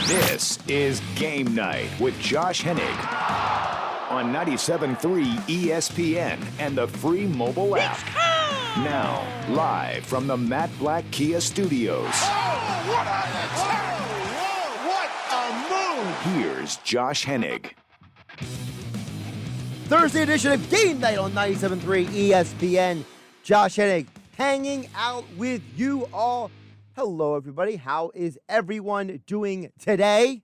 This is Game Night with Josh Hennig on 97.3 ESPN and the free mobile app. Now, live from the Matt Black Kia Studios. Oh, what an attack! What a move! Here's Josh Hennig. Thursday edition of Game Night on 97.3 ESPN. Josh Hennig hanging out with you all. Hello, everybody. How is everyone doing today?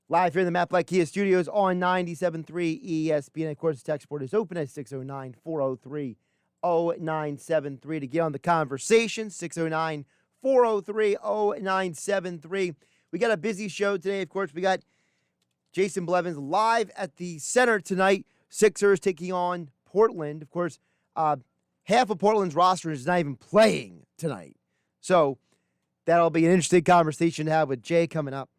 Live here in the Matt Black Kia Studios on 97.3 ESPN. Of course, the text board is open at 609-403-0973 to get on the conversation. 609-403-0973. We got a busy show today. Of course, we got Jason Blevins live at the center tonight. Sixers taking on Portland. Of course, half of Portland's roster is not even playing tonight. So that'll be an interesting conversation to have with Jay coming up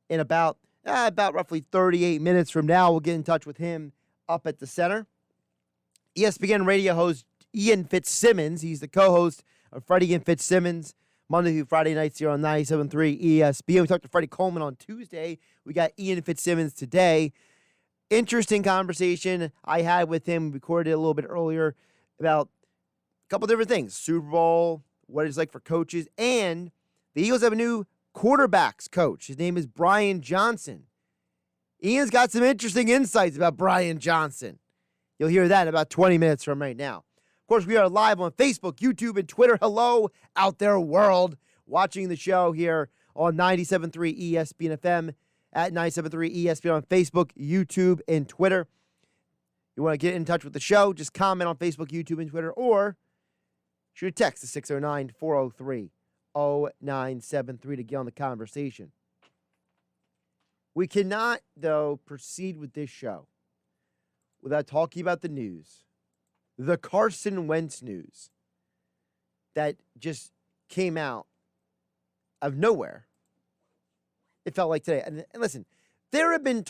in about roughly 38 minutes from now. We'll get in touch with him up at the center. ESPN radio host Ian Fitzsimmons. He's the co-host of Freddie and Fitzsimmons Monday through Friday nights here on 97.3 ESPN. We talked to Freddie Coleman on Tuesday. We got Ian Fitzsimmons today. Interesting conversation I had with him. We recorded it a little bit earlier about a couple different things. Super Bowl, what it's like for coaches, and the Eagles have a new quarterbacks coach. His name is Brian Johnson. Ian's got some interesting insights about Brian Johnson. You'll hear that in about 20 minutes from right now. Of course, we are live on Facebook, YouTube, and Twitter. Hello out there, world, watching the show here on 97.3 ESPN FM, at 97.3 ESPN on Facebook, YouTube, and Twitter. You want to get in touch with the show, just comment on Facebook, YouTube, and Twitter, or shoot a text to 609-403-0973 to get on the conversation. We cannot, though, proceed with this show without talking about the news, the Carson Wentz news that just came out of nowhere. It felt like today. And listen, there have been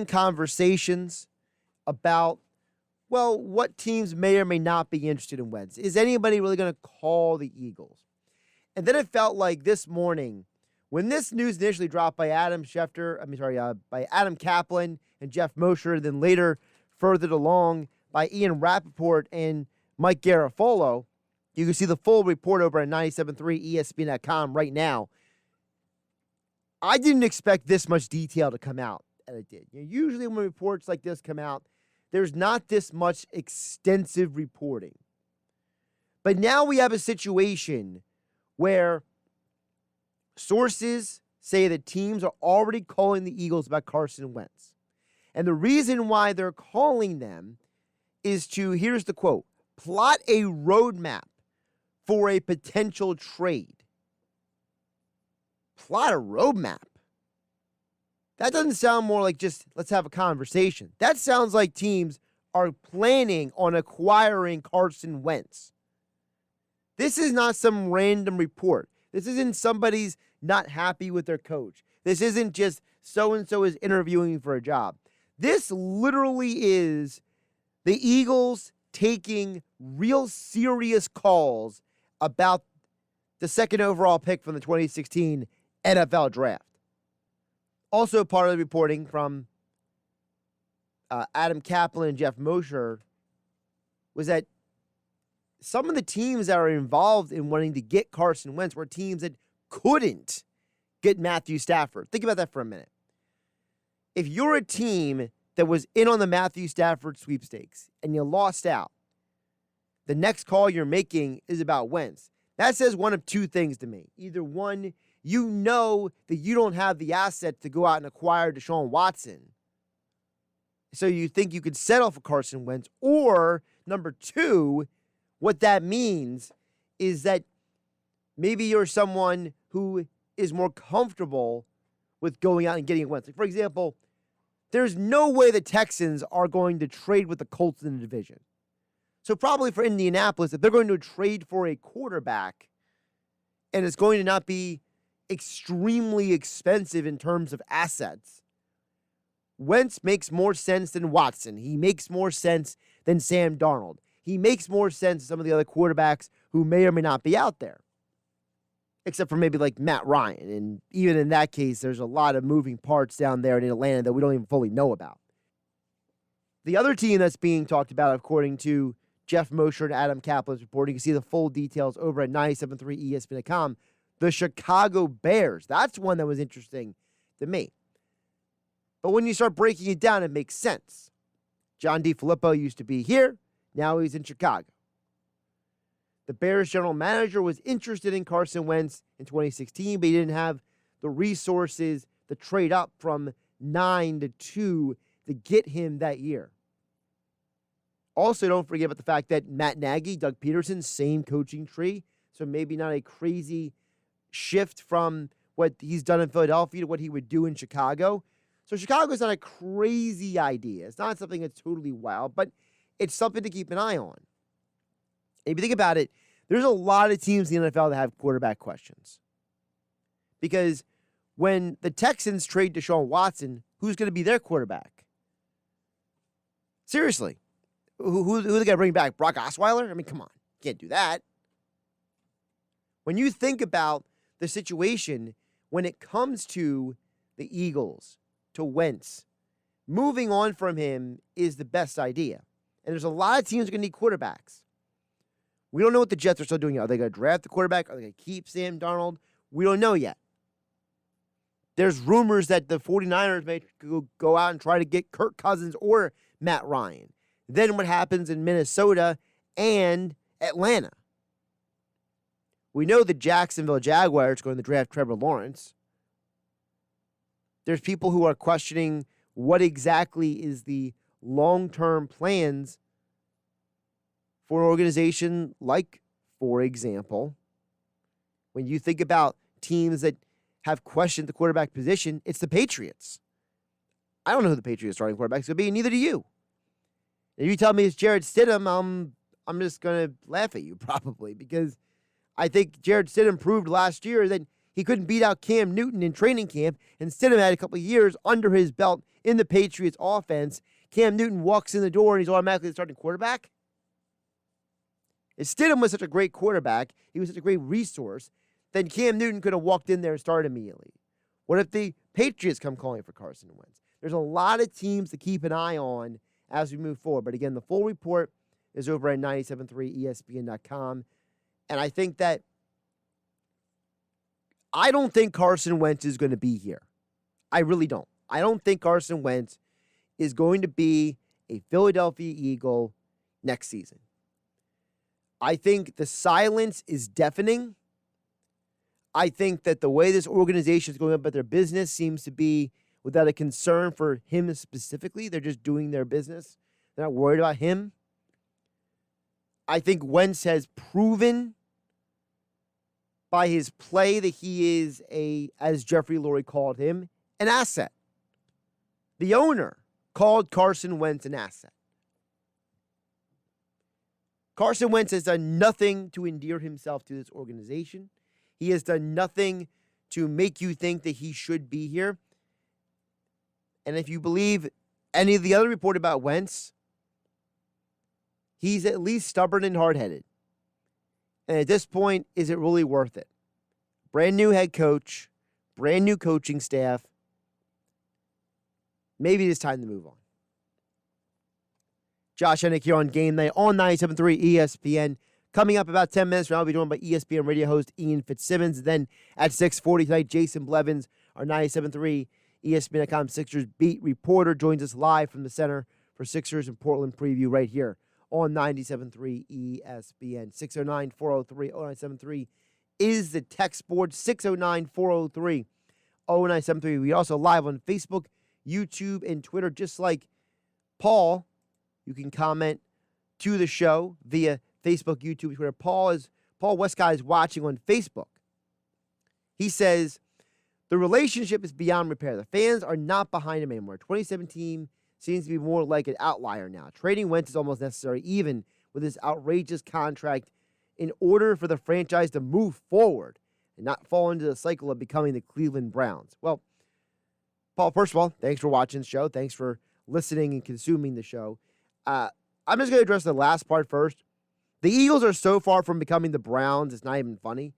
conversations about, well, what teams may or may not be interested in Wentz. Is anybody really going to call the Eagles? And then it felt like this morning, when this news initially dropped by Adam Kaplan and Jeff Mosher, then later furthered along by Ian Rappaport and Mike Garafolo. You can see the full report over at 97.3 ESPN.com right now. I didn't expect this much detail to come out, and it did. Usually when reports like this come out, there's not this much extensive reporting. But now we have a situation where sources say that teams are already calling the Eagles about Carson Wentz. And the reason why they're calling them is to, here's the quote, plot a roadmap for a potential trade. Plot a roadmap. That doesn't sound more like just let's have a conversation. That sounds like teams are planning on acquiring Carson Wentz. This is not some random report. This isn't somebody's not happy with their coach. This isn't just so-and-so is interviewing for a job. This literally is the Eagles taking real serious calls about the second overall pick from the 2016 NFL draft. Also part of the reporting from Adam Kaplan and Jeff Mosher was that some of the teams that are involved in wanting to get Carson Wentz were teams that couldn't get Matthew Stafford. Think about that for a minute. If you're a team that was in on the Matthew Stafford sweepstakes and you lost out, the next call you're making is about Wentz. That says one of two things to me. Either one, you know that you don't have the assets to go out and acquire Deshaun Watson, so you think you could settle for Carson Wentz. Or, number two, what that means is that maybe you're someone who is more comfortable with going out and getting a Wentz. Like, for example, there's no way the Texans are going to trade with the Colts in the division. So probably for Indianapolis, if they're going to trade for a quarterback and it's going to not be extremely expensive in terms of assets, Wentz makes more sense than Watson. He makes more sense than Sam Darnold. He makes more sense than some of the other quarterbacks who may or may not be out there. except for maybe like Matt Ryan. And even in that case, there's a lot of moving parts down there in Atlanta that we don't even fully know about. The other team that's being talked about, according to Jeff Mosher and Adam Kaplan's report, you can see the full details over at 97.3 ESPN.com, the Chicago Bears. That's one that was interesting to me. But when you start breaking it down, it makes sense. John DeFilippo used to be here. Now he's in Chicago. The Bears general manager was interested in Carson Wentz in 2016, but he didn't have the resources to trade up from 9 to 2 to get him that year. Also, don't forget about the fact that Matt Nagy, Doug Peterson, same coaching tree, so maybe not a crazy shift from what he's done in Philadelphia to what he would do in Chicago. So Chicago's not a crazy idea. It's not something that's totally wild, but it's something to keep an eye on. If you think about it, there's a lot of teams in the NFL that have quarterback questions. Because when the Texans trade Deshaun Watson, who's going to be their quarterback? Seriously. Who are they going to bring back? Brock Osweiler? I mean, come on. You can't do that. When you think about the situation when it comes to the Eagles, to Wentz, moving on from him is the best idea. And there's a lot of teams that are going to need quarterbacks. We don't know what the Jets are still doing yet. Are they going to draft the quarterback? Are they going to keep Sam Darnold? We don't know yet. There's rumors that the 49ers may go out and try to get Kirk Cousins or Matt Ryan. Then what happens in Minnesota and Atlanta? We know the Jacksonville Jaguars are going to draft Trevor Lawrence. There's people who are questioning what exactly is the long-term plans for an organization like, for example, when you think about teams that have questioned the quarterback position, it's the Patriots. I don't know who the Patriots starting quarterback is going to be, and neither do you. If you tell me it's Jarrett Stidham, I'm just going to laugh at you probably, because I think Jarrett Stidham proved last year that he couldn't beat out Cam Newton in training camp, and Stidham had a couple of years under his belt in the Patriots offense. Cam Newton walks in the door and he's automatically the starting quarterback. If Stidham was such a great quarterback, he was such a great resource, then Cam Newton could have walked in there and started immediately. What if the Patriots come calling for Carson Wentz? There's a lot of teams to keep an eye on as we move forward. But again, the full report is over at 97.3 ESPN.com. And I think that I don't think Carson Wentz is going to be here. I really don't. I don't think Carson Wentz is going to be a Philadelphia Eagle next season. I think the silence is deafening. I think that the way this organization is going about their business seems to be without a concern for him specifically. They're just doing their business. They're not worried about him. I think Wentz has proven by his play that he is as Jeffrey Lurie called him, an asset. The owner called Carson Wentz an asset. Carson Wentz has done nothing to endear himself to this organization. He has done nothing to make you think that he should be here. And if you believe any of the other report about Wentz, he's at least stubborn and hard-headed. And at this point, is it really worth it? Brand new head coach, brand new coaching staff. Maybe it's time to move on. Josh Hennig here on Game Night on 97.3 ESPN. Coming up about 10 minutes from now, I'll be joined by ESPN radio host Ian Fitzsimmons. Then at 6:40 tonight, Jason Blevins, our 97.3 ESPN.com Sixers beat reporter, joins us live from the Center for Sixers and Portland preview right here on 97.3 ESPN. 609-403-0973 is the text board, 609-403-0973. We also live on Facebook, YouTube, and Twitter, just like Paul. You can comment to the show via Facebook, YouTube, Twitter. Paul Westcott is watching on Facebook. He says, the relationship is beyond repair. The fans are not behind him anymore. 2017 seems to be more like an outlier now. Trading Wentz is almost necessary, even with his outrageous contract, in order for the franchise to move forward and not fall into the cycle of becoming the Cleveland Browns. Well, Paul, first of all, thanks for watching the show. Thanks for listening and consuming the show. I'm just going to address the last part first. The Eagles are so far from becoming the Browns, it's not even funny.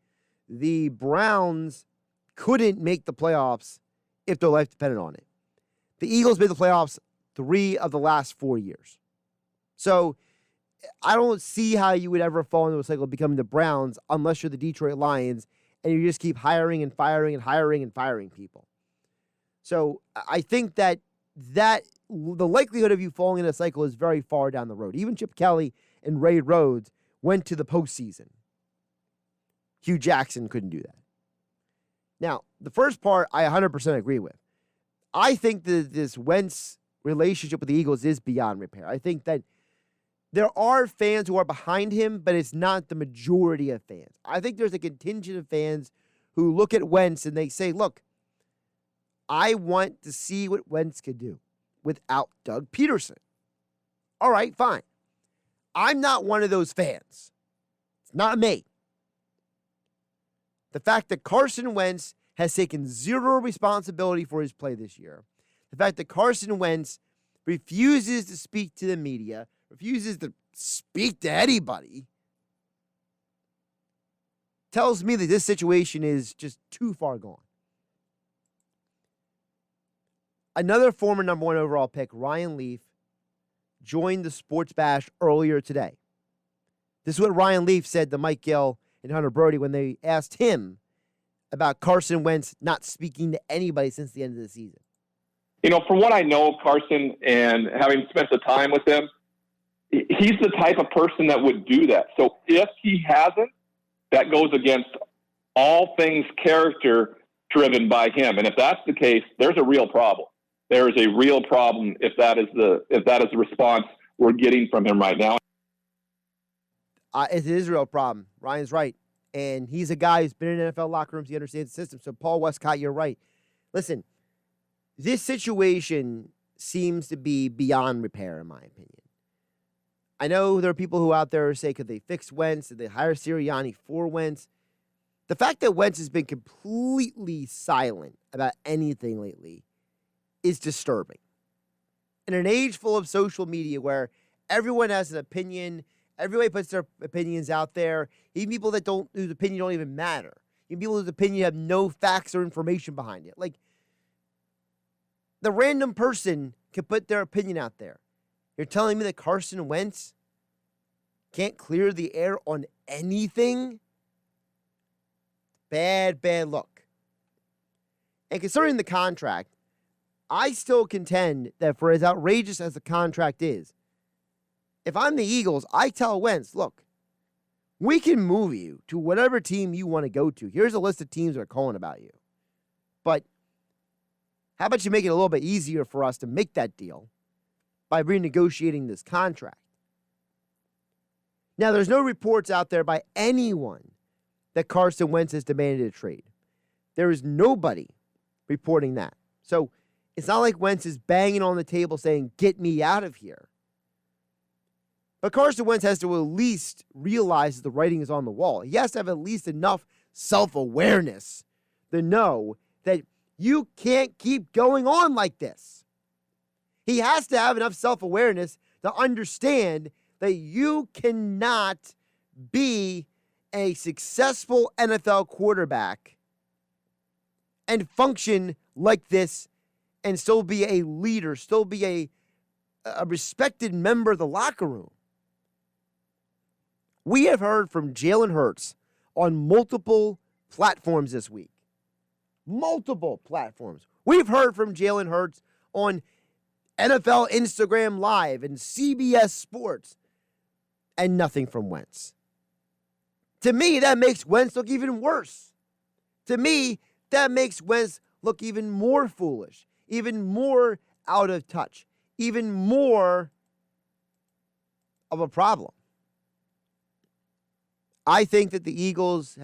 the Browns couldn't make the playoffs if their life depended on it. The Eagles made the playoffs 3 of the last 4 years. So I don't see how you would ever fall into a cycle of becoming the Browns unless you're the Detroit Lions and you just keep hiring and firing and hiring and firing people. So I think that the likelihood of you falling in a cycle is very far down the road. Even Chip Kelly and Ray Rhodes went to the postseason. Hugh Jackson couldn't do that. Now, the first part I 100% agree with. I think that this Wentz relationship with the Eagles is beyond repair. I think that there are fans who are behind him, but it's not the majority of fans. I think there's a contingent of fans who look at Wentz and they say, look, I want to see what Wentz could do without Doug Peterson. All right, fine. I'm not one of those fans. It's not me. The fact that Carson Wentz has taken zero responsibility for his play this year, the fact that Carson Wentz refuses to speak to the media, refuses to speak to anybody, tells me that this situation is just too far gone. Another former number 1 overall pick, Ryan Leaf, joined the Sports Bash earlier today. This is what Ryan Leaf said to Mike Gill and Hunter Brody when they asked him about Carson Wentz not speaking to anybody since the end of the season. You know, from what I know of Carson and having spent the time with him, he's the type of person that would do that. So if he hasn't, that goes against all things character driven by him. And if that's the case, there's a real problem. There is a real problem if that is the response we're getting from him right now. It is a real problem. Ryan's right. And he's a guy who's been in NFL locker rooms. He understands the system. So, Paul Westcott, you're right. Listen, this situation seems to be beyond repair, in my opinion. I know there are people who out there say, could they fix Wentz? Did they hire Sirianni for Wentz? The fact that Wentz has been completely silent about anything lately is disturbing. In an age full of social media where everyone has an opinion, everybody puts their opinions out there, even people whose opinion don't even matter, even people whose opinion have no facts or information behind it. Like, the random person can put their opinion out there. You're telling me that Carson Wentz can't clear the air on anything? Bad look. And concerning the contract, I still contend that for as outrageous as the contract is, if I'm the Eagles, I tell Wentz, look, we can move you to whatever team you want to go to. Here's a list of teams that are calling about you. But how about you make it a little bit easier for us to make that deal by renegotiating this contract? Now, there's no reports out there by anyone that Carson Wentz has demanded a trade. There is nobody reporting that. So it's not like Wentz is banging on the table saying, get me out of here. But Carson Wentz has to at least realize that the writing is on the wall. He has to have at least enough self-awareness to know that you can't keep going on like this. He has to have enough self-awareness to understand that you cannot be a successful NFL quarterback and function like this and still be a leader, still be a respected member of the locker room. We have heard from Jalen Hurts on multiple platforms this week. Multiple platforms. We've heard from Jalen Hurts on NFL Instagram Live and CBS Sports, and nothing from Wentz. To me, that makes Wentz look even worse. To me, that makes Wentz look even more foolish, even more out of touch, even more of a problem. I think that the Eagles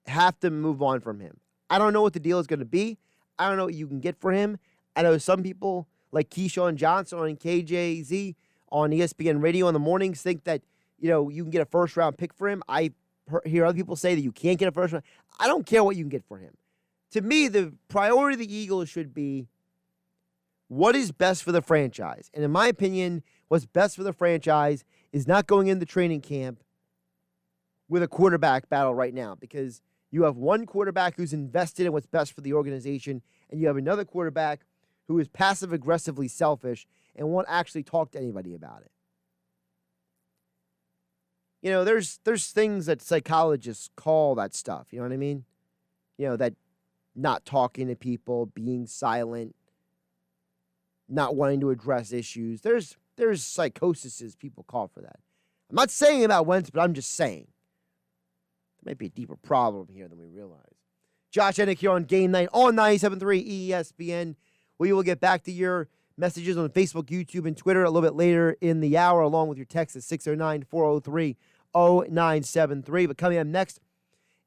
have to move on from him. I don't know what the deal is going to be. I don't know what you can get for him. I know some people like Keyshawn Johnson on KJZ on ESPN Radio in the mornings think that, you can get a first-round pick for him. I hear other people say that you can't get a first-round. I don't care what you can get for him. To me, the priority of the Eagles should be what is best for the franchise. And in my opinion, what's best for the franchise is not going into training camp with a quarterback battle right now, because You have one quarterback who's invested in what's best for the organization, and you have another quarterback who is passive-aggressively selfish and won't actually talk to anybody about it. You know, there's things that psychologists call that stuff. You know what I mean? You know, that not talking to people, being silent, not wanting to address issues. There's psychoses people call for that. I'm not saying about Wentz, but I'm just saying. There might be a deeper problem here than we realize. Josh Hennig here on Game Night on 97.3 ESPN. We will get back to your messages on Facebook, YouTube, and Twitter a little bit later in the hour, along with your text at 609-403-0973. But coming up next,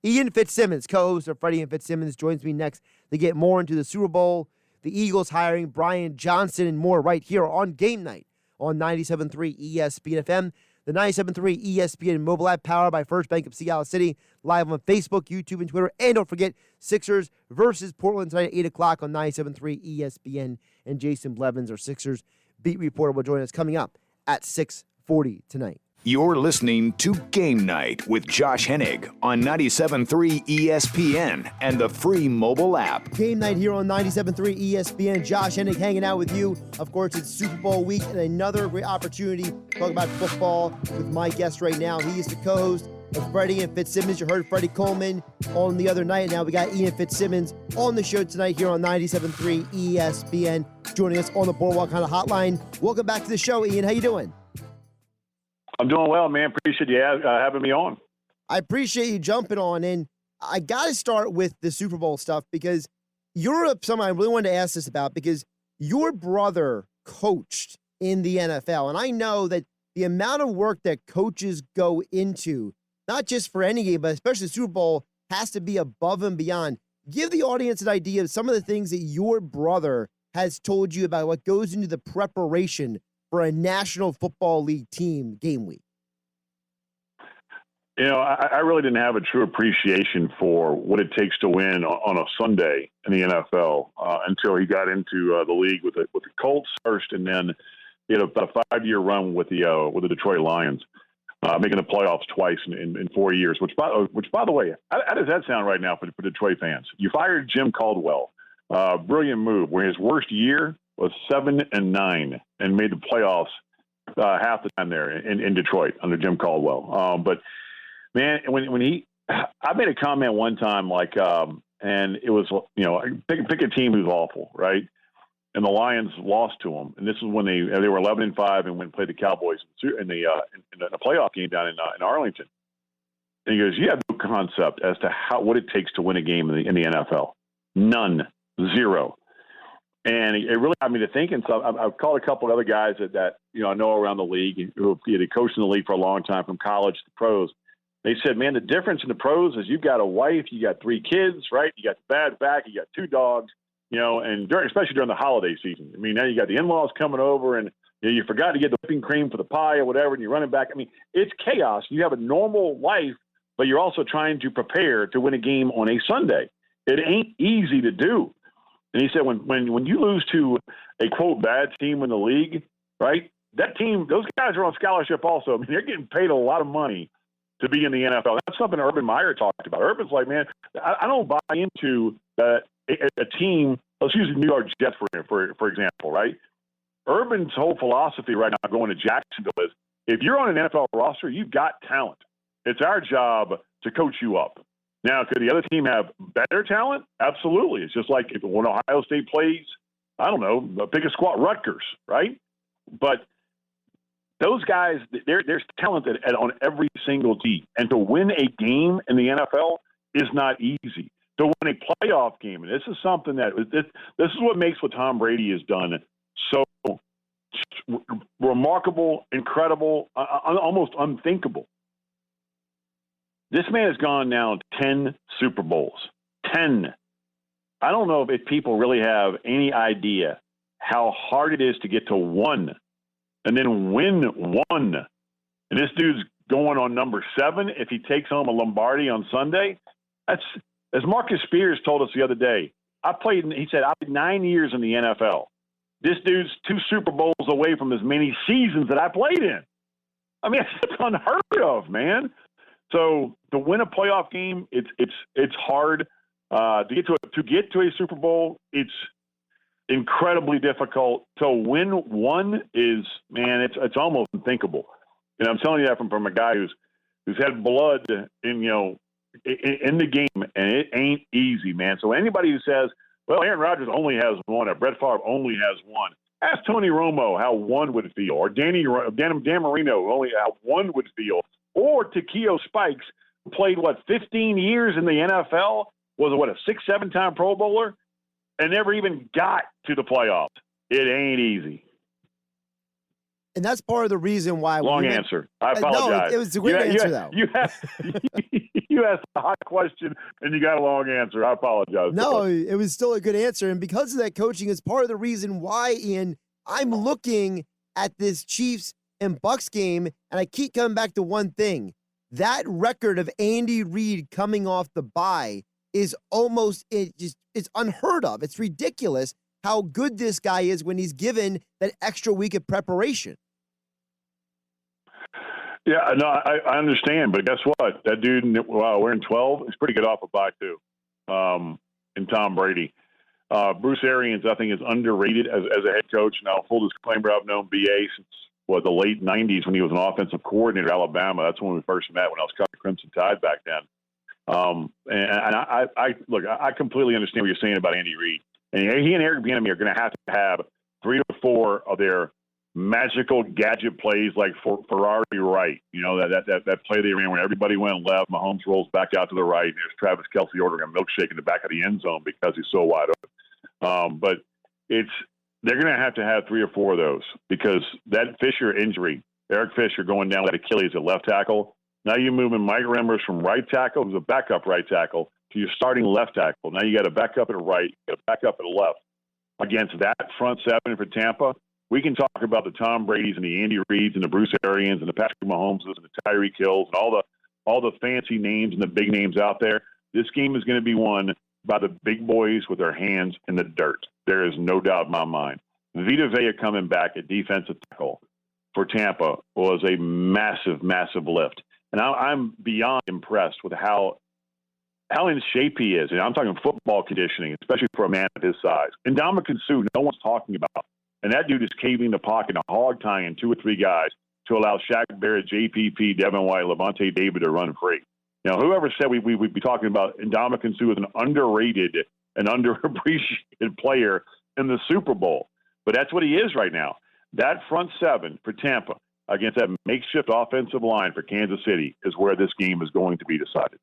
Ian Fitzsimmons, co-host of Freddie and Fitzsimmons, joins me next to get more into the Super Bowl, the Eagles hiring Brian Johnson, and more right here on Game Night on 97.3 ESPN FM, the 97.3 ESPN mobile app powered by First Bank of Sea City, live on Facebook, YouTube, and Twitter. And don't forget, Sixers versus Portland tonight at 8 o'clock on 97.3 ESPN. And Jason Blevins, our Sixers beat reporter, will join us coming up at 6:40 tonight. You're listening to Game Night with Josh Hennig on 97.3 ESPN and the free mobile app. Game Night here on 97.3 ESPN. Josh Hennig hanging out with you. Of course, it's Super Bowl week and another great opportunity to talk about football with my guest right now. He is the co-host of Freddie and Fitzsimmons. You heard Freddie Coleman on the other night. Now we got Ian Fitzsimmons on the show tonight here on 97.3 ESPN, joining us on the Boardwalk Honda Hotline. Welcome back to the show, Ian. How you doing? I'm doing well, man. Appreciate you having me on. I appreciate you jumping on. And I got to start with the Super Bowl stuff because you're someone I really wanted to ask this about because your brother coached in the NFL. And I know that the amount of work that coaches go into, not just for any game, but especially the Super Bowl, has to be above and beyond. Give the audience an idea of some of the things that your brother has told you about what goes into the preparation for a National Football League team game week. You know, I really didn't have a true appreciation for what it takes to win on a Sunday in the NFL until he got into the league with the Colts first, and then he had about a 5-year run with the Detroit Lions, making the playoffs twice in 4 years. Which by the way, how does that sound right now for Detroit fans? You fired Jim Caldwell, brilliant move. Where his worst year was 7-9 and made the playoffs half the time there in Detroit under Jim Caldwell. But man, when I made a comment one time and it was, you know, pick a team who's awful, right? And the Lions lost to them, and this is when they were 11-5 and went and played the Cowboys in the playoff game down in Arlington. And he goes, "You have no concept as to what it takes to win a game in the NFL. None, zero." And it really got me to thinking. So I've called a couple of other guys that you know I know around the league who have coached in the league for a long time, from college to pros. They said, "Man, the difference in the pros is you've got a wife, you got 3 kids, right? You got the bad back, you got 2 dogs, you know, and especially during the holiday season. I mean, now you got the in-laws coming over, and you forgot to get the whipping cream for the pie or whatever, and you're running back. I mean, it's chaos. You have a normal life, but you're also trying to prepare to win a game on a Sunday. It ain't easy to do." And he said, when you lose to a, quote, bad team in the league, right, that team, those guys are on scholarship also. I mean, they're getting paid a lot of money to be in the NFL. That's something Urban Meyer talked about. Urban's like, man, I don't buy into a team. Let's use the New York Jets, for example, right? Urban's whole philosophy right now going to Jacksonville is, if you're on an NFL roster, you've got talent. It's our job to coach you up. Now, could the other team have better talent? Absolutely. It's just like when Ohio State plays, I don't know, pick a squad, Rutgers, right? But those guys, there's talent on every single team. And to win a game in the NFL is not easy. To win a playoff game, and this is something that this is what makes what Tom Brady has done so remarkable, incredible, almost unthinkable. This man has gone now 10 Super Bowls. 10. I don't know if people really have any idea how hard it is to get to 1 and then win 1. And this dude's going on number 7 if he takes home a Lombardi on Sunday. That's, as Marcus Spears told us the other day, he said, I played 9 years in the NFL. This dude's 2 Super Bowls away from as many seasons that I played in. I mean, it's unheard of, man. So to win a playoff game, it's hard. To get to a Super Bowl, it's incredibly difficult. To win one is, man, it's almost unthinkable. And I'm telling you that from a guy who's had blood in the game, and it ain't easy, man. So anybody who says, well, Aaron Rodgers only has one, or Brett Favre only has one, ask Tony Romo how one would feel, or Dan Marino only how one would feel, or Takeo Spikes, who played 15 years in the NFL, was a 6-7-time Pro Bowler, and never even got to the playoffs. It ain't easy. And that's part of the reason why. Long answer. I apologize. No, it was a great answer, though. You asked a hot question, and you got a long answer. I apologize. No, it was still a good answer. And because of that coaching is part of the reason why, Ian, I'm looking at this Chiefs and Bucks game, and I keep coming back to one thing. That record of Andy Reid coming off the bye is it's unheard of. It's ridiculous how good this guy is when he's given that extra week of preparation. Yeah, no, I understand, but guess what? That dude, wearing 12, is pretty good off a bye too. And Tom Brady, Bruce Arians, I think, is underrated as a head coach. Now, full disclaimer, I've known BA since the late '90s when he was an offensive coordinator at Alabama. That's when we first met, when I was covering Crimson Tide back then. I completely understand what you're saying about Andy Reid. And he and Eric Bieniemy are going to have 3 to 4 of their magical gadget plays like Ferrari right. That play they ran when everybody went left, Mahomes rolls back out to the right, and there's Travis Kelce ordering a milkshake in the back of the end zone because he's so wide open. But they're going to have 3 or 4 of those, because that Fisher injury, Eric Fisher going down with Achilles at left tackle. Now you're moving Mike Remmers from right tackle, who's a backup right tackle, to your starting left tackle. Now you got a backup at the right, you got a backup at the left. Against that front seven for Tampa, we can talk about the Tom Bradys and the Andy Reids and the Bruce Arians and the Patrick Mahomeses and the Tyreek Hills and all the fancy names and the big names out there. This game is going to be won by the big boys with their hands in the dirt. There is no doubt in my mind. Vita Vea coming back at defensive tackle for Tampa was a massive, massive lift. And I'm beyond impressed with how in shape he is. And I'm talking football conditioning, especially for a man of his size. And Ndamukong Suh, no one's talking about. And that dude is caving the pocket and hog tying 2 or 3 guys to allow Shaq Barrett, JPP, Devin White, Levante David to run free. Whoever said we'd be talking about Ndamukong Suh as an underrated and underappreciated player in the Super Bowl. But that's what he is right now. That front seven for Tampa against that makeshift offensive line for Kansas City is where this game is going to be decided.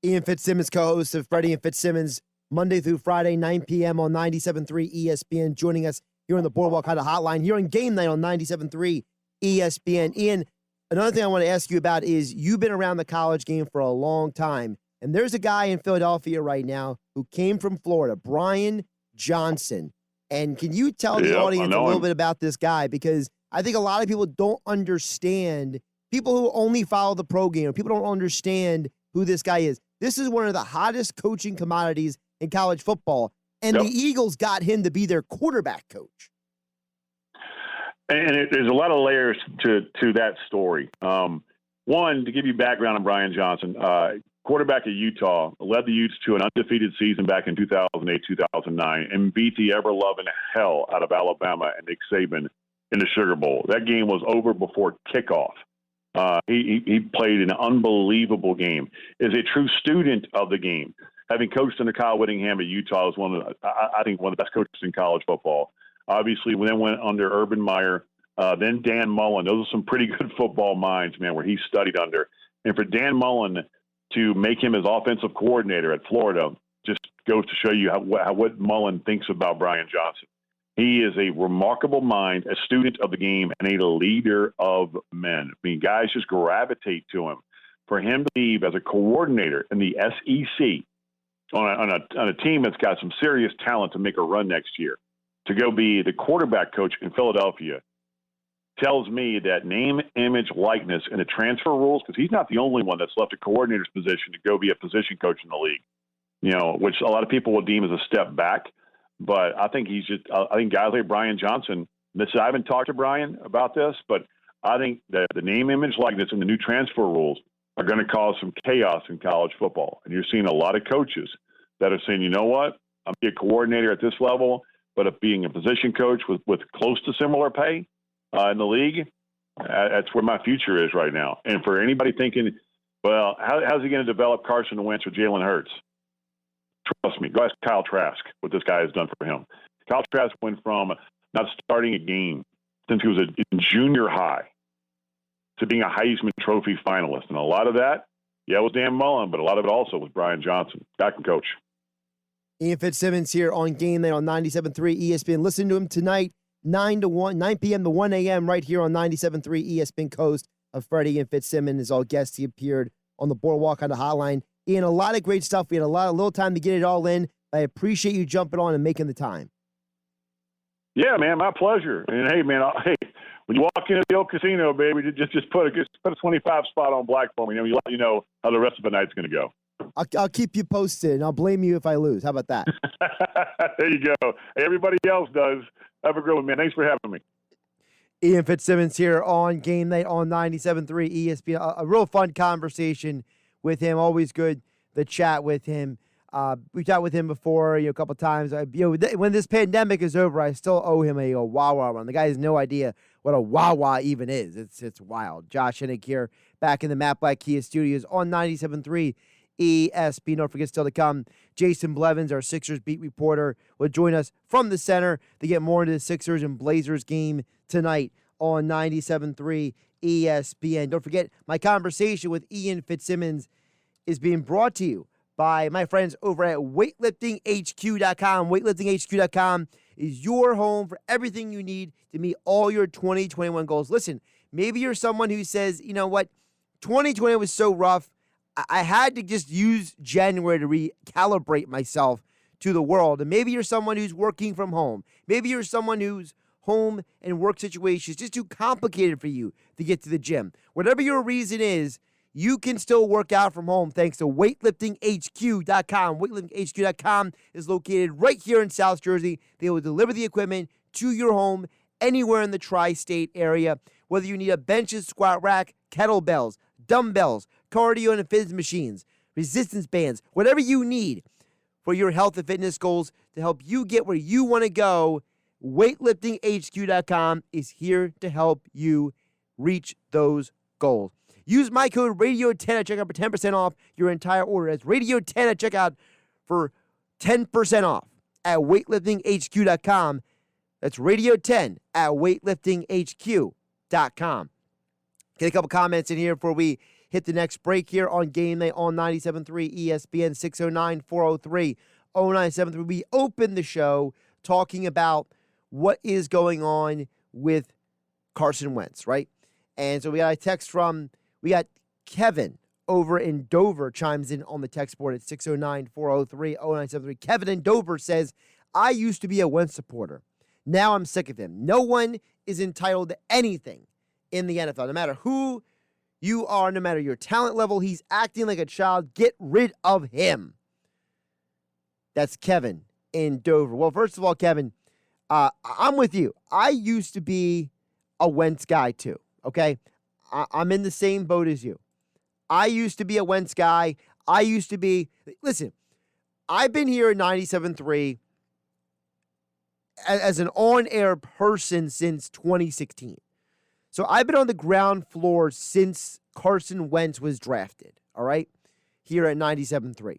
Ian Fitzsimmons, co-host of Freddie and Fitzsimmons, Monday through Friday, 9 p.m. on 97.3 ESPN, joining us here on the Boardwalk Honda Hotline, here on Game Night on 97.3 ESPN. Ian, another thing I want to ask you about is you've been around the college game for a long time, and there's a guy in Philadelphia right now who came from Florida, Brian Johnson. And can you tell the audience a little bit about this guy? Because I think a lot of people don't understand, people who only follow the pro game, people don't understand who this guy is. This is one of the hottest coaching commodities in college football, and the Eagles got him to be their quarterback coach. And there's a lot of layers to that story. One, to give you background on Brian Johnson, quarterback at Utah, led the Utes to an undefeated season back in 2008, 2009, and beat the ever-loving hell out of Alabama and Nick Saban in the Sugar Bowl. That game was over before kickoff. He played an unbelievable game. Is a true student of the game. Having coached under Kyle Whittingham at Utah, was I think one of the best coaches in college football. Obviously, we then went under Urban Meyer, then Dan Mullen. Those are some pretty good football minds, man, where he studied under. And for Dan Mullen to make him his offensive coordinator at Florida just goes to show you what Mullen thinks about Brian Johnson. He is a remarkable mind, a student of the game, and a leader of men. I mean, guys just gravitate to him. For him to leave as a coordinator in the SEC on a team that's got some serious talent to make a run next year, to go be the quarterback coach in Philadelphia, tells me that name, image, likeness, and the transfer rules, because he's not the only one that's left a coordinator's position to go be a position coach in the league, which a lot of people will deem as a step back. But I think I think guys like Brian Johnson, I haven't talked to Brian about this, but I think that the name, image, likeness, and the new transfer rules are going to cause some chaos in college football. And you're seeing a lot of coaches that are saying, you know what, I'm being a coordinator at this level, but of being a position coach with close to similar pay in the league, that's where my future is right now. And for anybody thinking, well, how's he going to develop Carson Wentz or Jalen Hurts? Trust me, go ask Kyle Trask what this guy has done for him. Kyle Trask went from not starting a game since he was in junior high to being a Heisman Trophy finalist. And a lot of that, it was Dan Mullen, but a lot of it also was Brian Johnson. Guy can coach. Ian Fitzsimmons here on Game Night on 97.3 ESPN. Listen to him tonight, 9 p.m. to 1 a.m. right here on 97.3 ESPN Coast of Freddie and Fitzsimmons. As all guests, he appeared on the boardwalk on the hotline. Ian, a lot of great stuff. We had a little time to get it all in. I appreciate you jumping on and making the time. Yeah, man, my pleasure. And hey, man, when you walk into the old casino, baby, just put a 25 spot on black for me. You let you know how the rest of the night's going to go. I'll keep you posted, and I'll blame you if I lose. How about that? There you go. Hey, everybody else does. Have a great one, man. Thanks for having me. Ian Fitzsimmons here on Game Night on 97.3 ESPN. A real fun conversation with him. Always good to chat with him. We chatted with him before, a couple times. When this pandemic is over, I still owe him a Wawa run. The guy has no idea what a Wawa even is. It's wild. Josh Hennig here, back in the Matt Black Kia Studios on 97.3 ESPN. Don't forget, still to come, Jason Blevins, our Sixers beat reporter, will join us from the center to get more into the Sixers and Blazers game tonight on 97.3 ESPN. Don't forget, my conversation with Ian Fitzsimmons is being brought to you by my friends over at weightliftinghq.com. Weightliftinghq.com is your home for everything you need to meet all your 2021 goals. Listen, maybe you're someone who says, you know what, 2020 was so rough, I had to just use January to recalibrate myself to the world. And maybe you're someone who's working from home. Maybe you're someone whose home and work situation is just too complicated for you to get to the gym. Whatever your reason is, you can still work out from home thanks to weightliftinghq.com. Weightliftinghq.com is located right here in South Jersey. They will deliver the equipment to your home anywhere in the tri-state area. Whether you need a benches, squat rack, kettlebells, dumbbells, cardio and fitness machines, resistance bands, whatever you need for your health and fitness goals to help you get where you want to go, weightliftinghq.com is here to help you reach those goals. Use my code RADIO10 at checkout for 10% off your entire order. That's RADIO10 at checkout for 10% off at weightliftinghq.com. That's Radio10 at weightliftinghq.com. Get a couple comments in here before we hit the next break here on Game Night on 97.3 ESPN 609-403-0973. We opened the show talking about what is going on with Carson Wentz, right? And so we got a text we got Kevin over in Dover chimes in on the text board at 609-403-0973. Kevin in Dover says, I used to be a Wentz supporter. Now I'm sick of him. No one is entitled to anything in the NFL. No matter who you are, no matter your talent level, he's acting like a child. Get rid of him. That's Kevin in Dover. Well, first of all, Kevin, I'm with you. I used to be a Wentz guy too, okay? I'm in the same boat as you. I used to be a Wentz guy. Listen, I've been here at 97.3 as an on-air person since 2016. So I've been on the ground floor since Carson Wentz was drafted, all right, here at 97.3.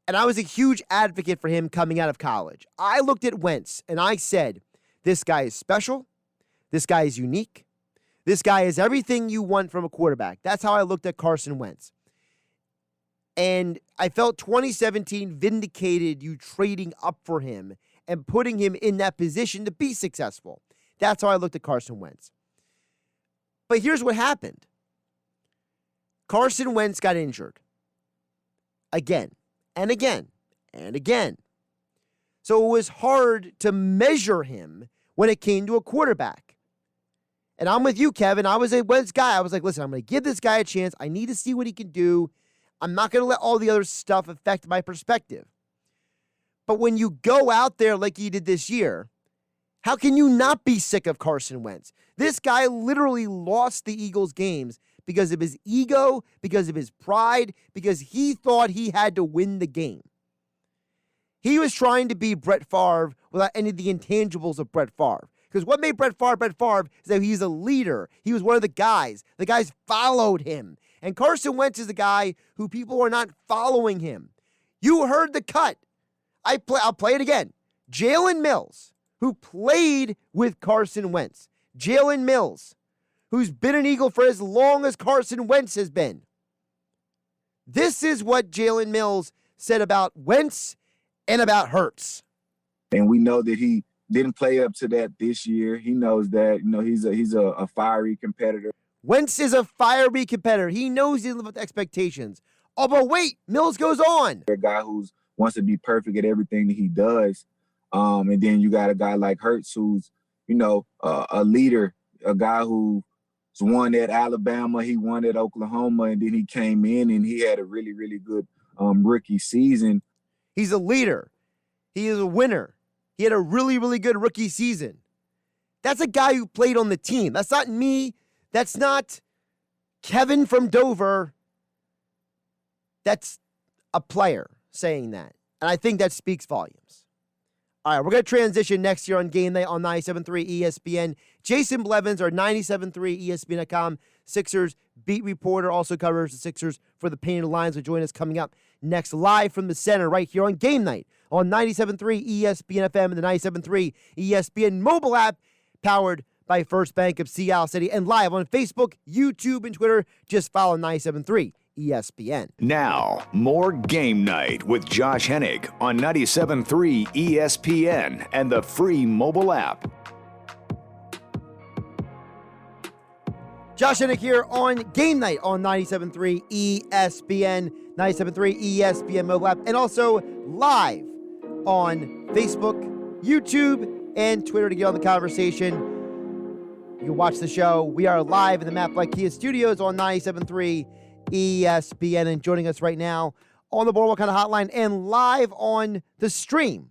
And I was a huge advocate for him coming out of college. I looked at Wentz and I said, this guy is special. This guy is unique. This guy is everything you want from a quarterback. That's how I looked at Carson Wentz. And I felt 2017 vindicated you trading up for him and putting him in that position to be successful. That's how I looked at Carson Wentz. But here's what happened. Carson Wentz got injured. Again, and again, and again. So it was hard to measure him when it came to a quarterback. And I'm with you, Kevin. I was a Wentz guy. I was like, listen, I'm going to give this guy a chance. I need to see what he can do. I'm not going to let all the other stuff affect my perspective. But when you go out there like he did this year, how can you not be sick of Carson Wentz? This guy literally lost the Eagles games because of his ego, because of his pride, because he thought he had to win the game. He was trying to be Brett Favre without any of the intangibles of Brett Favre. Because what made Brett Favre is that he's a leader. He was one of the guys. The guys followed him. And Carson Wentz is the guy who people are not following him. You heard the cut. I'll play it again. Jalen Mills, who played with Carson Wentz. Jalen Mills, who's been an Eagle for as long as Carson Wentz has been. This is what Jalen Mills said about Wentz and about Hurts. And we know that he didn't play up to that this year. He knows that, he's a fiery competitor. Wentz is a fiery competitor. He knows he lives with expectations. Oh, but wait, Mills goes on. A guy who wants to be perfect at everything that he does. And then you got a guy like Hurts who's, a leader, a guy who's won at Alabama, he won at Oklahoma, and then he came in and he had a really, really good rookie season. He's a leader. He is a winner. He had a really, really good rookie season. That's a guy who played on the team. That's not me. That's not Kevin from Dover. That's a player saying that. And I think that speaks volumes. All right, we're going to transition next year on Game Night on 97.3 ESPN. Jason Blevins, our 97.3 ESPN.com Sixers beat reporter, also covers the Sixers for the Painted Lions, will join us coming up next live from the center right here on Game Night on 97.3 ESPN FM and the 97.3 ESPN mobile app, powered by First Bank of Sea City, and live on Facebook, YouTube, and Twitter. Just follow 97.3 ESPN. Now, more Game Night with Josh Hennig on 97.3 ESPN and the free mobile app. Josh Hennig here on Game Night on 97.3 ESPN, 97.3 ESPN mobile app, and also live on Facebook, YouTube, and Twitter to get on the conversation. You can watch the show. We are live in the Matt Black Kia Studios on 97.3 ESPN, and joining us right now on the Boardwalk Kind of Hotline and live on the stream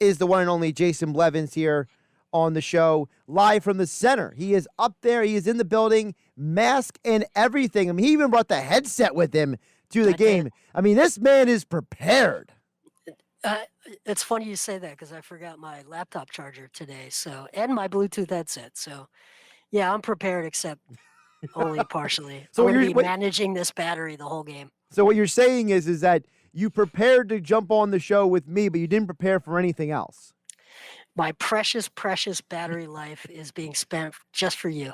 is the one and only Jason Blevins here on the show, live from the center. He is up there. He is in the building, mask and everything. I mean, he even brought the headset with him to the game. I mean, this man is prepared. It's funny you say that because I forgot my laptop charger today, and my Bluetooth headset. So, yeah, I'm prepared, except only partially. So I'm going to be managing this battery the whole game. So what you're saying is that you prepared to jump on the show with me, but you didn't prepare for anything else. My precious, precious battery life is being spent just for you.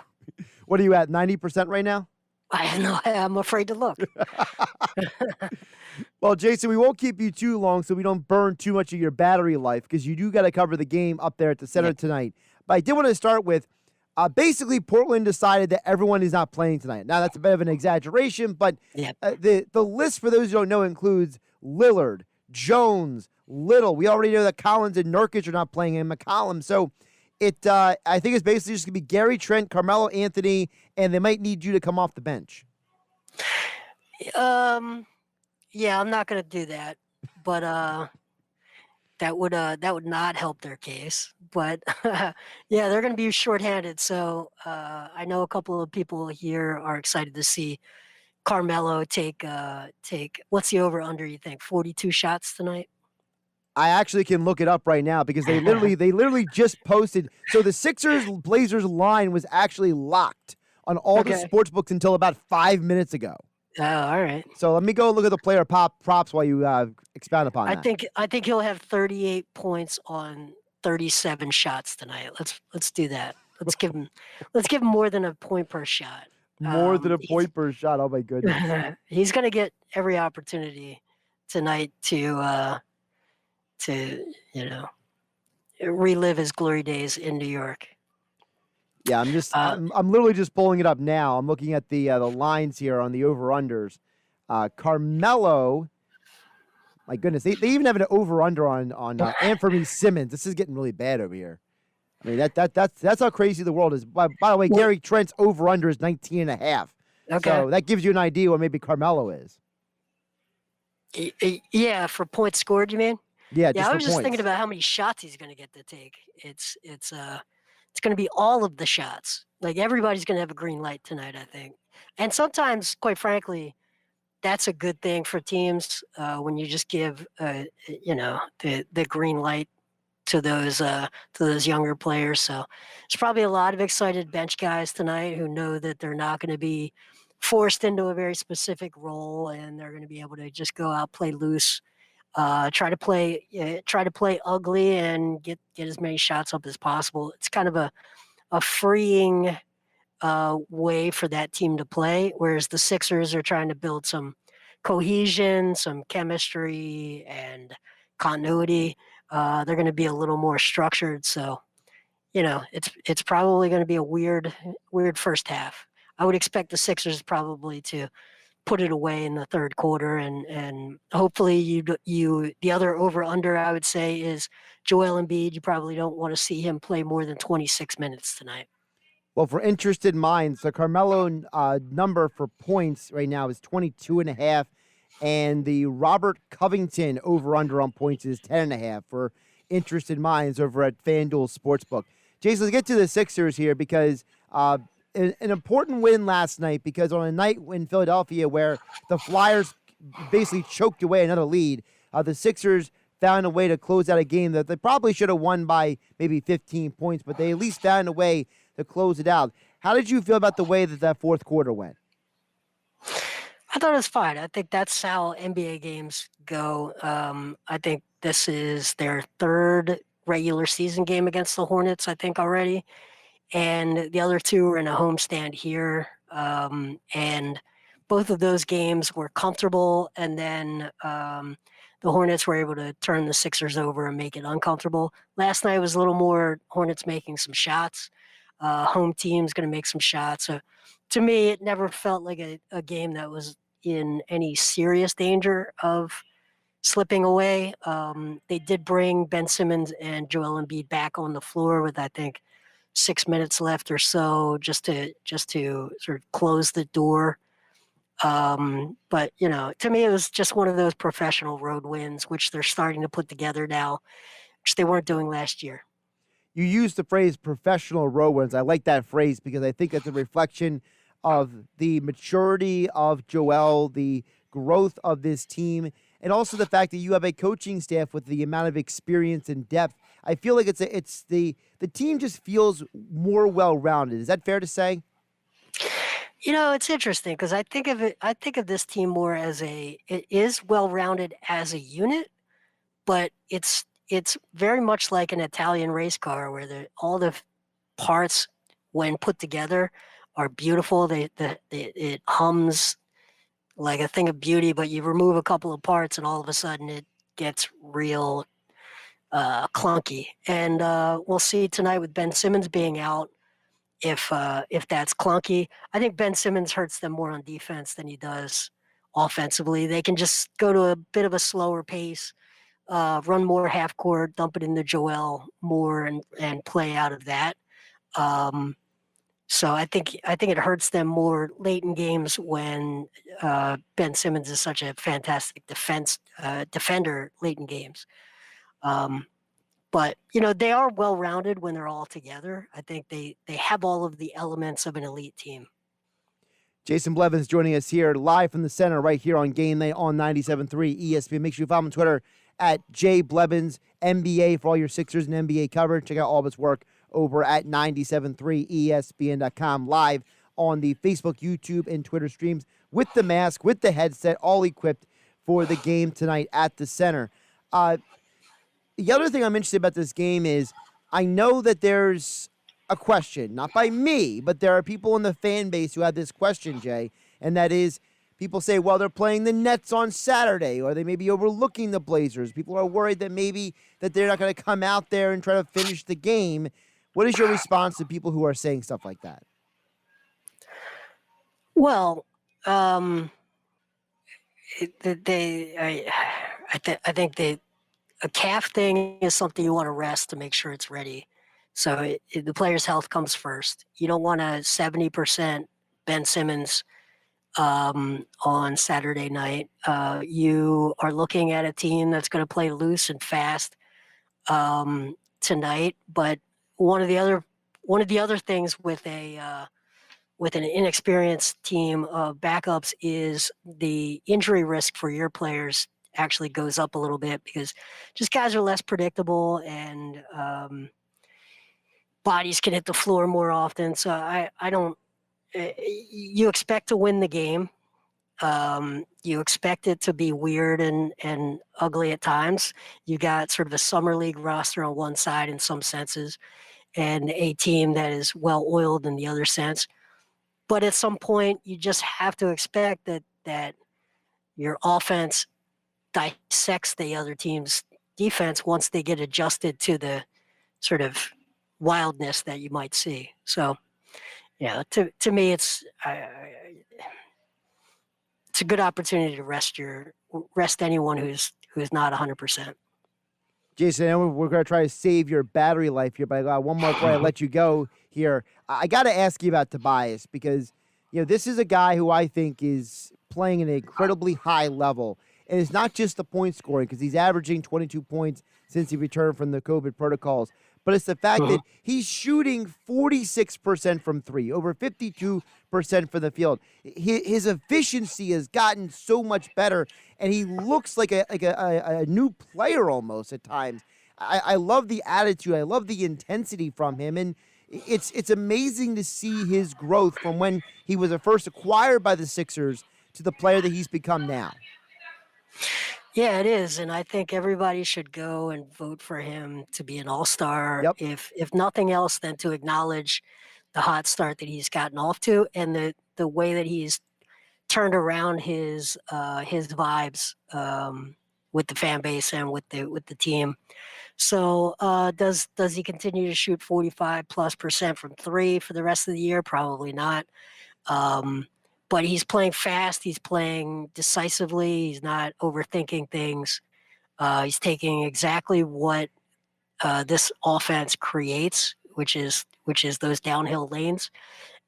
What are you at, 90% right now? I'm afraid to look. Well, Jason, we won't keep you too long so we don't burn too much of your battery life, because you do got to cover the game up there at the center tonight. But I did want to start with, basically, Portland decided that everyone is not playing tonight. Now, that's a bit of an exaggeration, but the list, for those who don't know, includes Lillard, Jones, Little. We already know that Collins and Nurkic are not playing in McCollum. So I think it's basically just going to be Gary Trent, Carmelo Anthony, and they might need you to come off the bench. Yeah, I'm not going to do that, but that would not help their case. But yeah, they're going to be shorthanded. So I know a couple of people here are excited to see Carmelo take what's the over under, you think? 42 shots tonight? I actually can look it up right now because they literally just posted. So the Sixers-Blazers line was actually locked on all the sports books until about 5 minutes ago. Oh, all right. So let me go look at the player props while you expound upon that. I think he'll have 38 points on 37 shots tonight. Let's do that. Let's give him more than a point per shot. More than a point per shot. Oh my goodness. He's going to get every opportunity tonight to relive his glory days in New York. Yeah, I'm literally just pulling it up now. I'm looking at the lines here on the over-unders. Carmelo, my goodness, they even have an over-under on Anthony Simmons. This is getting really bad over here. I mean, that's how crazy the world is. By the way, Gary Trent's over-under is 19.5. Okay. So that gives you an idea what maybe Carmelo is. Yeah, for points scored, you mean? Yeah, I was just thinking about how many shots he's going to get to take. It's going to be all of the shots. Like, everybody's going to have a green light tonight, I think. And sometimes, quite frankly, that's a good thing for teams when you just give, the green light to those younger players. So there's probably a lot of excited bench guys tonight who know that they're not going to be forced into a very specific role, and they're going to be able to just go out, play loose, try to play ugly, and get as many shots up as possible. It's kind of a freeing way for that team to play, whereas the Sixers are trying to build some cohesion, some chemistry, and continuity. They're going to be a little more structured, so it's probably going to be a weird first half. I would expect the Sixers probably to put it away in the third quarter, and hopefully the other over under I would say is Joel Embiid. You probably don't want to see him play more than 26 minutes tonight. Well, for interested minds, the Carmelo number for points right now is 22.5, and the Robert Covington over-under on points is 10.5 for interested minds over at FanDuel Sportsbook. Jason, let's get to the Sixers here because an important win last night, because on a night in Philadelphia where the Flyers basically choked away another lead, the Sixers found a way to close out a game that they probably should have won by maybe 15 points, but they at least found a way to close it out. How did you feel about the way that fourth quarter went? I thought it was fine. I think that's how NBA games go. I think this is their third regular season game against the Hornets, I think, already. And the other two are in a homestand here. And both of those games were comfortable. And then the Hornets were able to turn the Sixers over and make it uncomfortable. Last night was a little more Hornets making some shots. Home team's going to make some shots. So to me, it never felt like a game that was in any serious danger of slipping away. They did bring Ben Simmons and Joel Embiid back on the floor with, I think, 6 minutes left or so, just to sort of close the door. But to me, it was just one of those professional road wins, which they're starting to put together now, which they weren't doing last year. You used the phrase professional road wins. I like that phrase because I think it's a reflection of the maturity of Joel, the growth of this team, and also the fact that you have a coaching staff with the amount of experience and depth. I feel like it's the team just feels more well-rounded. Is that fair to say? It's interesting because I think of this team more as it is well-rounded as a unit, but it's very much like an Italian race car where all the parts, when put together, are beautiful. It hums like a thing of beauty, but you remove a couple of parts and all of a sudden it gets real clunky. And we'll see tonight with Ben Simmons being out if that's clunky. I think Ben Simmons hurts them more on defense than he does offensively. They can just go to a bit of a slower pace, run more half court, dump it into Joel more, and play out of that. So I think it hurts them more late in games when Ben Simmons is such a fantastic defender late in games. But they are well-rounded when they're all together. I think they have all of the elements of an elite team. Jason Blevins joining us here live from the center right here on GameNight on 97.3 ESPN. Make sure you follow him on Twitter at JBlevins NBA for all your Sixers and NBA coverage. Check out all of his work over at 97.3ESPN.com, live on the Facebook, YouTube, and Twitter streams with the mask, with the headset, all equipped for the game tonight at the center. The other thing I'm interested about this game is I know that there's a question, not by me, but there are people in the fan base who have this question, Jay, and that is people say, well, they're playing the Nets on Saturday, or they may be overlooking the Blazers. People are worried that maybe that they're not going to come out there and try to finish the game. What is your response to people who are saying stuff like that? Well, I think a calf thing is something you want to rest to make sure it's ready. So the player's health comes first. You don't want a 70% Ben Simmons on Saturday night. You are looking at a team that's going to play loose and fast tonight. But one of the other things with a with an inexperienced team of backups is the injury risk for your players actually goes up a little bit because just guys are less predictable and bodies can hit the floor more often. So I don't. You expect to win the game. You expect it to be weird and ugly at times. You got sort of a summer league roster on one side in some senses, and a team that is well oiled in the other sense. But at some point, you just have to expect that your offense dissects the other team's defense once they get adjusted to the sort of wildness that you might see. So, yeah, to me, it's a good opportunity to rest anyone who's not 100%. Jason, I know we're going to try to save your battery life here, but I got one more before I let you go here. I got to ask you about Tobias because, this is a guy who I think is playing at an incredibly high level. And it's not just the point scoring because he's averaging 22 points since he returned from the COVID protocols, but it's the fact that he's shooting 46% from three, over 52% from the field. His efficiency has gotten so much better, and he looks like a new player almost at times. I love the attitude. I love the intensity from him, and it's amazing to see his growth from when he was first acquired by the Sixers to the player that he's become now. Yeah, it is, and I think everybody should go and vote for him to be an all-star. Yep. If nothing else, than to acknowledge the hot start that he's gotten off to, and the way that he's turned around his vibes with the fan base and with the team. So does he continue to shoot 45+% from three for the rest of the year? Probably not. But he's playing fast. He's playing decisively. He's not overthinking things. He's taking exactly what this offense creates, which is those downhill lanes,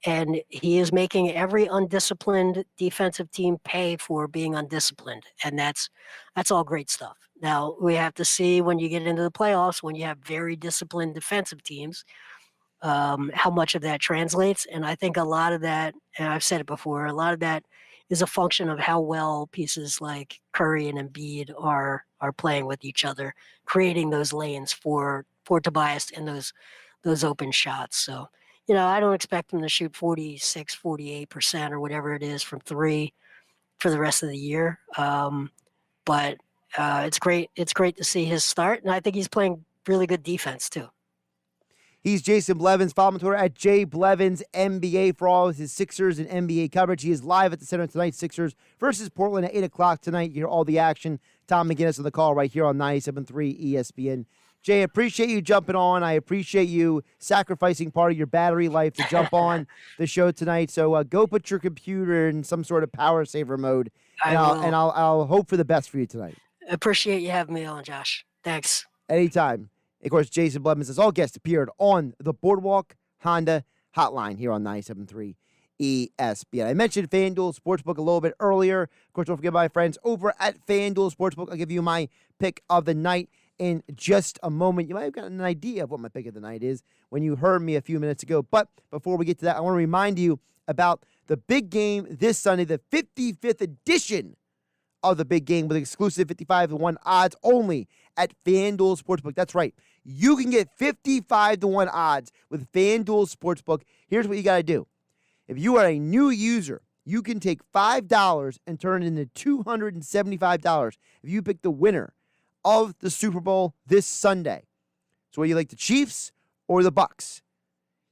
and he is making every undisciplined defensive team pay for being undisciplined, and that's all great stuff. Now we have to see when you get into the playoffs, when you have very disciplined defensive teams, how much of that translates. And I think a lot of that, and I've said it before, a lot of that is a function of how well pieces like Curry and Embiid are playing with each other, creating those lanes for Tobias and those open shots. So, I don't expect him to shoot 46, 48% or whatever it is from three for the rest of the year. But it's great. It's great to see his start, and I think he's playing really good defense too. He's Jason Blevins. Follow him on Twitter at JBlevinsNBA for all of his Sixers and NBA coverage. He is live at the center tonight. Sixers versus Portland at 8 o'clock tonight. You hear all the action. Tom McGinnis on the call right here on 97.3 ESPN. Jay, I appreciate you jumping on. I appreciate you sacrificing part of your battery life to jump on the show tonight. So go put your computer in some sort of power saver mode, and I'll hope for the best for you tonight. Appreciate you having me on, Josh. Thanks. Anytime. Of course, Jason Blevins, as all guests, appeared on the Boardwalk Honda Hotline here on 97.3 ESPN. I mentioned FanDuel Sportsbook a little bit earlier. Of course, don't forget my friends over at FanDuel Sportsbook. I'll give you my pick of the night in just a moment. You might have gotten an idea of what my pick of the night is when you heard me a few minutes ago. But before we get to that, I want to remind you about the big game this Sunday, the 55th edition of the big game with exclusive 55-1 odds only at FanDuel Sportsbook. That's right. You can get 55-1 odds with FanDuel Sportsbook. Here's what you got to do. If you are a new user, you can take $5 and turn it into $275 if you pick the winner of the Super Bowl this Sunday. So, you like the Chiefs or the Bucks?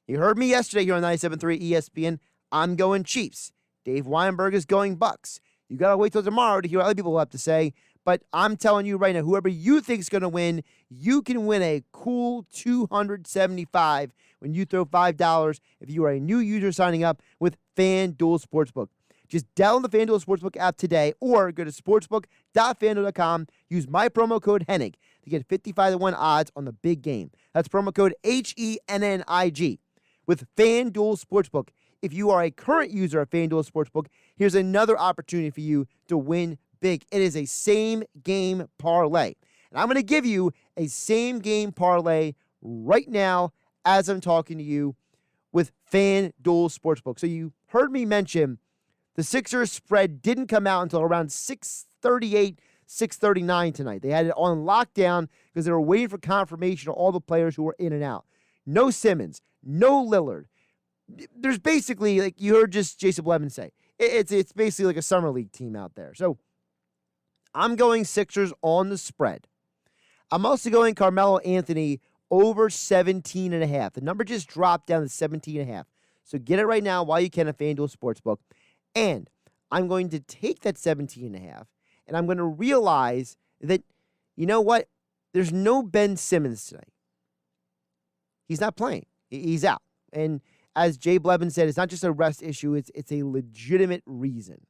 You heard me yesterday here on 97.3 ESPN. I'm going Chiefs. Dave Weinberg is going Bucks. You got to wait till tomorrow to hear what other people have to say. But I'm telling you right now, whoever you think is going to win, you can win a cool $275 when you throw $5 if you are a new user signing up with FanDuel Sportsbook. Just download the FanDuel Sportsbook app today or go to sportsbook.fanduel.com. Use my promo code Hennig to get 55-1 odds on the big game. That's promo code HENNIG. With FanDuel Sportsbook, if you are a current user of FanDuel Sportsbook, here's another opportunity for you to win big. It is a same-game parlay. And I'm going to give you a same-game parlay right now as I'm talking to you with FanDuel Sportsbook. So you heard me mention the Sixers spread didn't come out until around 6:38, 6:39 tonight. They had it on lockdown because they were waiting for confirmation of all the players who were in and out. No Simmons, no Lillard. There's basically, like you heard just Jason Blevins say, it's basically like a summer league team out there. So I'm going Sixers on the spread. I'm also going Carmelo Anthony over 17.5. The number just dropped down to 17.5. So get it right now while you can at FanDuel Sportsbook. And I'm going to take that 17.5, and I'm going to realize that, you know what? There's no Ben Simmons tonight. He's not playing. He's out. And as Jay Blevins said, it's not just a rest issue. It's a legitimate reason.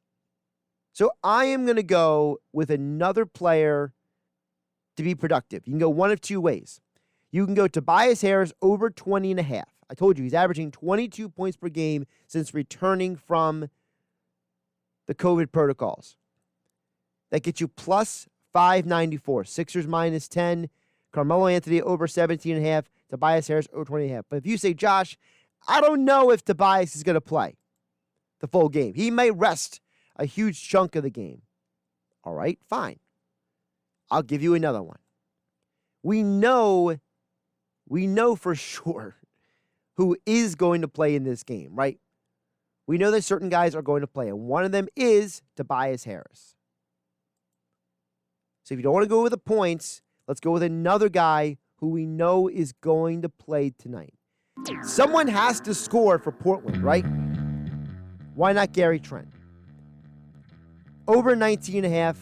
So I am going to go with another player to be productive. You can go one of two ways. You can go Tobias Harris over 20.5. I told you he's averaging 22 points per game since returning from the COVID protocols. That gets you plus 594. Sixers minus 10. Carmelo Anthony over 17.5. Tobias Harris over 20.5. But if you say, Josh, I don't know if Tobias is going to play the full game. He may rest a huge chunk of the game. All right, fine. I'll give you another one. We know for sure who is going to play in this game, right? We know that certain guys are going to play, and one of them is Tobias Harris. So if you don't want to go with the points, let's go with another guy who we know is going to play tonight. Someone has to score for Portland, right? Why not Gary Trent? Over 19.5,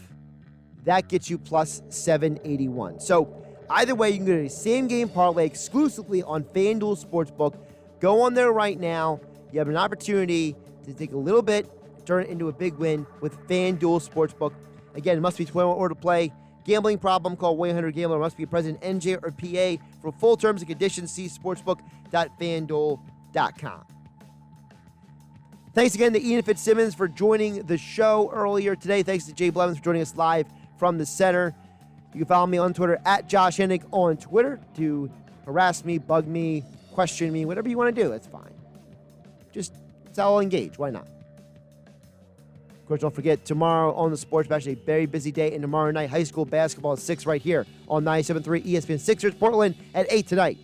that gets you plus 781. So either way, you can go to the same game parlay exclusively on FanDuel Sportsbook. Go on there right now. You have an opportunity to take a little bit, turn it into a big win with FanDuel Sportsbook. Again, it must be 21 or to play. Gambling problem, call 1-800-GAMBLER. Must be a president, NJ or PA. For full terms and conditions, see sportsbook.fanduel.com. Thanks again to Ian Fitzsimmons for joining the show earlier today. Thanks to Jay Blevins for joining us live from the center. You can follow me on Twitter at Josh Hennig on Twitter to harass me, bug me, question me, whatever you want to do. That's fine. Just, it's all engage. Why not? Of course, don't forget, tomorrow on the Sports Bash, a very busy day, and tomorrow night, high school basketball at 6 right here on 97.3 ESPN. Sixers, Portland at 8 tonight.